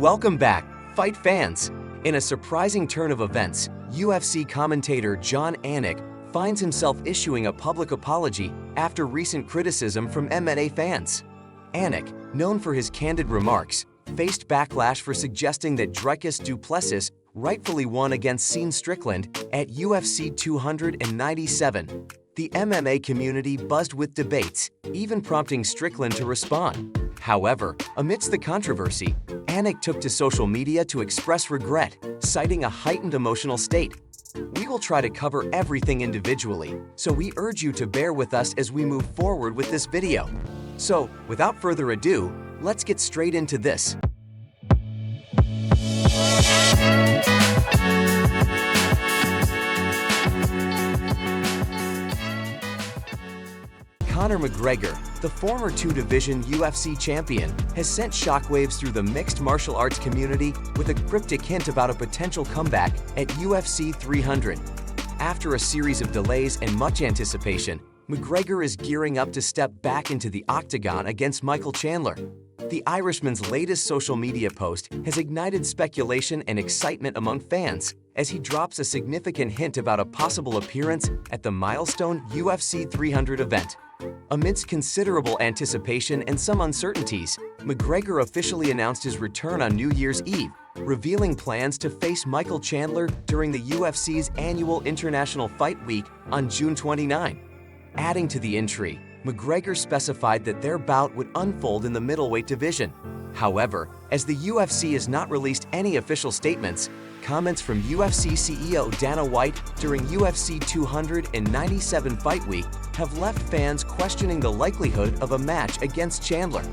Welcome back, fight fans! In a surprising turn of events, UFC commentator Jon Anik finds himself issuing a public apology after recent criticism from MMA fans. Anik, known for his candid remarks, faced backlash for suggesting that Dricus du Plessis rightfully won against Sean Strickland at UFC 297. The MMA community buzzed with debates, even prompting Strickland to respond. However, amidst the controversy, Anik took to social media to express regret, citing a heightened emotional state. We will try to cover everything individually, so we urge you to bear with us as we move forward with this video. So, without further ado, let's get straight into this. Conor McGregor, the former two-division UFC champion, has sent shockwaves through the mixed martial arts community with a cryptic hint about a potential comeback at UFC 300. After a series of delays and much anticipation, McGregor is gearing up to step back into the octagon against Michael Chandler. The Irishman's latest social media post has ignited speculation and excitement among fans as he drops a significant hint about a possible appearance at the milestone UFC 300 event. Amidst considerable anticipation and some uncertainties, McGregor officially announced his return on New Year's Eve, revealing plans to face Michael Chandler during the UFC's annual International Fight Week on June 29. Adding to the intrigue, McGregor specified that their bout would unfold in the middleweight division. However, as the UFC has not released any official statements, comments from UFC CEO Dana White during UFC 297 Fight Week have left fans questioning the likelihood of a match against Chandler.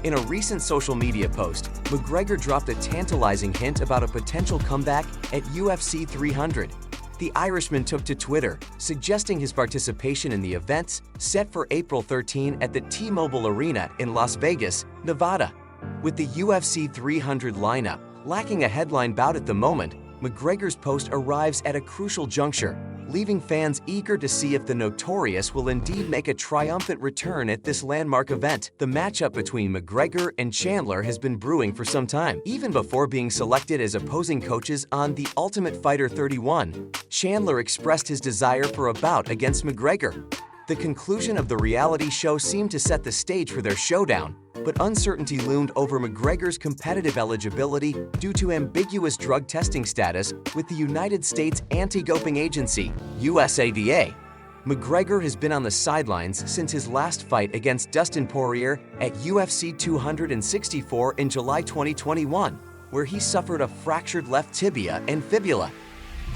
In a recent social media post, McGregor dropped a tantalizing hint about a potential comeback at UFC 300. The Irishman took to Twitter, suggesting his participation in the events set for April 13 at the T-Mobile Arena in Las Vegas, Nevada. With the UFC 300 lineup lacking a headline bout at the moment, McGregor's post arrives at a crucial juncture, leaving fans eager to see if the Notorious will indeed make a triumphant return at this landmark event. The matchup between McGregor and Chandler has been brewing for some time. Even before being selected as opposing coaches on The Ultimate Fighter 31, Chandler expressed his desire for a bout against McGregor. The conclusion of the reality show seemed to set the stage for their showdown, but uncertainty loomed over McGregor's competitive eligibility due to ambiguous drug testing status with the United States Anti-Doping Agency, USADA. McGregor has been on the sidelines since his last fight against Dustin Poirier at UFC 264 in July 2021, where he suffered a fractured left tibia and fibula.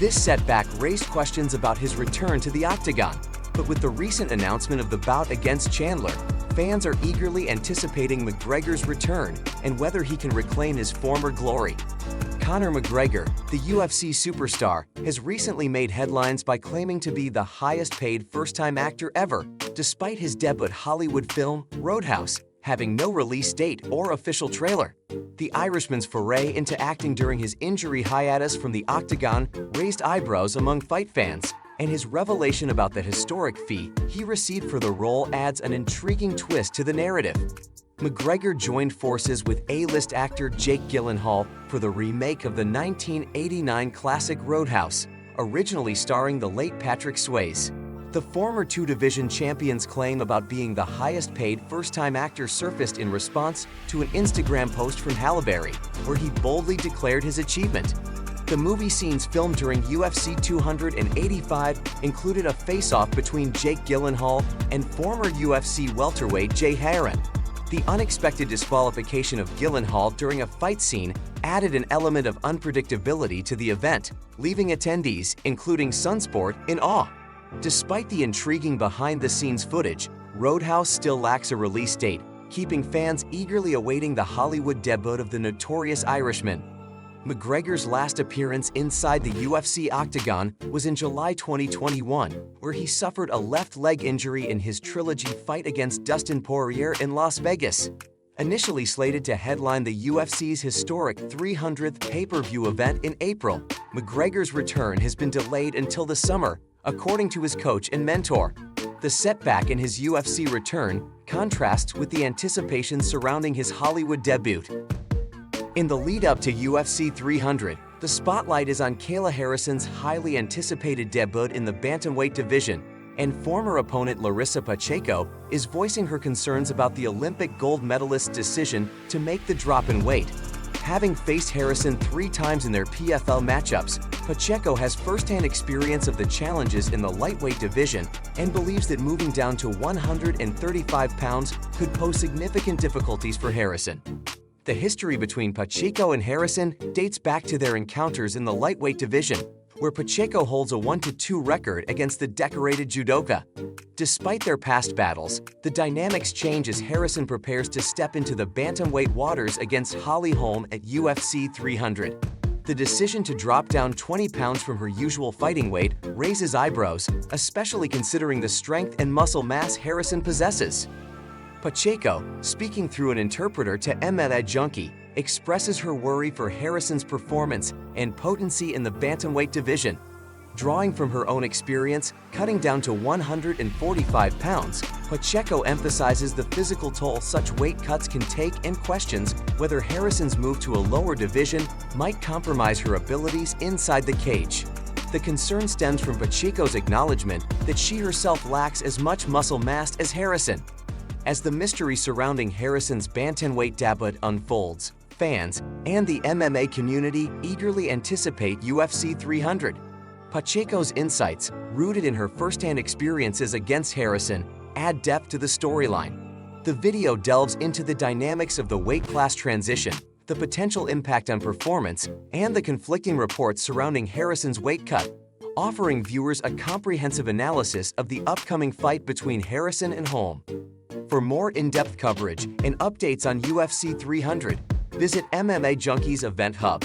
This setback raised questions about his return to the octagon, but with the recent announcement of the bout against Chandler, fans are eagerly anticipating McGregor's return and whether he can reclaim his former glory. Conor McGregor, the UFC superstar, has recently made headlines by claiming to be the highest-paid first-time actor ever, despite his debut Hollywood film Roadhouse having no release date or official trailer. The Irishman's foray into acting during his injury hiatus from the octagon raised eyebrows among fight fans, and his revelation about the historic fee he received for the role adds an intriguing twist to the narrative. McGregor joined forces with A-list actor Jake Gyllenhaal for the remake of the 1989 classic Roadhouse, originally starring the late Patrick Swayze. The former two-division champion's claim about being the highest-paid first-time actor surfaced in response to an Instagram post from Halle Berry, where he boldly declared his achievement. The movie scenes filmed during UFC 285 included a face-off between Jake Gyllenhaal and former UFC welterweight Jay Heron. The unexpected disqualification of Gyllenhaal during a fight scene added an element of unpredictability to the event, leaving attendees, including Sunsport, in awe. Despite the intriguing behind-the-scenes footage, Roadhouse still lacks a release date, keeping fans eagerly awaiting the Hollywood debut of the Notorious Irishman. McGregor's last appearance inside the UFC octagon was in July 2021, where he suffered a left leg injury in his trilogy fight against Dustin Poirier in Las Vegas. Initially slated to headline the UFC's historic 300th pay-per-view event in April, McGregor's return has been delayed until the summer, according to his coach and mentor. The setback in his UFC return contrasts with the anticipation surrounding his Hollywood debut. In the lead-up to UFC 300, the spotlight is on Kayla Harrison's highly anticipated debut in the bantamweight division, and former opponent Larissa Pacheco is voicing her concerns about the Olympic gold medalist's decision to make the drop in weight. Having faced Harrison 3 times in their PFL matchups, Pacheco has first-hand experience of the challenges in the lightweight division and believes that moving down to 135 pounds could pose significant difficulties for Harrison. The history between Pacheco and Harrison dates back to their encounters in the lightweight division, where Pacheco holds a 1-2 record against the decorated judoka. Despite their past battles, the dynamics change as Harrison prepares to step into the bantamweight waters against Holly Holm at UFC 300. The decision to drop down 20 pounds from her usual fighting weight raises eyebrows, especially considering the strength and muscle mass Harrison possesses. Pacheco, speaking through an interpreter to MMA Junkie, expresses her worry for Harrison's performance and potency in the bantamweight division. Drawing from her own experience, cutting down to 145 pounds, Pacheco emphasizes the physical toll such weight cuts can take and questions whether Harrison's move to a lower division might compromise her abilities inside the cage. The concern stems from Pacheco's acknowledgement that she herself lacks as much muscle mass as Harrison. As the mystery surrounding Harrison's bantamweight debut unfolds, fans and the MMA community eagerly anticipate UFC 300. Pacheco's insights, rooted in her first-hand experiences against Harrison, add depth to the storyline. The video delves into the dynamics of the weight class transition, the potential impact on performance, and the conflicting reports surrounding Harrison's weight cut, offering viewers a comprehensive analysis of the upcoming fight between Harrison and Holm. For more in-depth coverage and updates on UFC 300, visit MMA Junkie's Event Hub.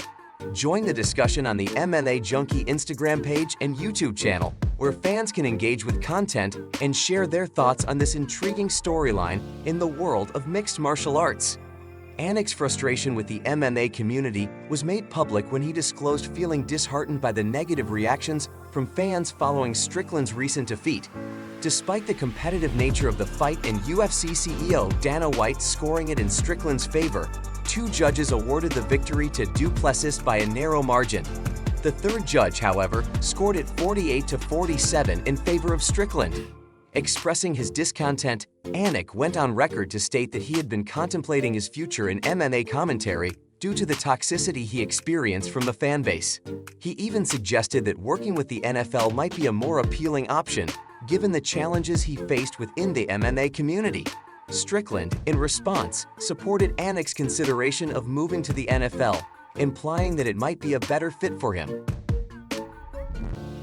Join the discussion on the MMA Junkie Instagram page and YouTube channel, where fans can engage with content and share their thoughts on this intriguing storyline in the world of mixed martial arts. Anik's frustration with the MMA community was made public when he disclosed feeling disheartened by the negative reactions from fans following Strickland's recent defeat. Despite the competitive nature of the fight and UFC CEO Dana White scoring it in Strickland's favor, 2 judges awarded the victory to Du Plessis by a narrow margin. The 3rd judge, however, scored it 48-47 in favor of Strickland. Expressing his discontent, Anik went on record to state that he had been contemplating his future in MMA commentary due to the toxicity he experienced from the fanbase. He even suggested that working with the NFL might be a more appealing option, given the challenges he faced within the MMA community. Strickland, in response, supported Anik's consideration of moving to the NFL, implying that it might be a better fit for him.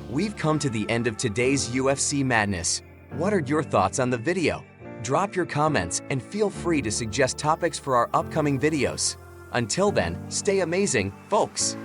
We've come to the end of today's UFC Madness. What are your thoughts on the video? Drop your comments and feel free to suggest topics for our upcoming videos. Until then, stay amazing, folks!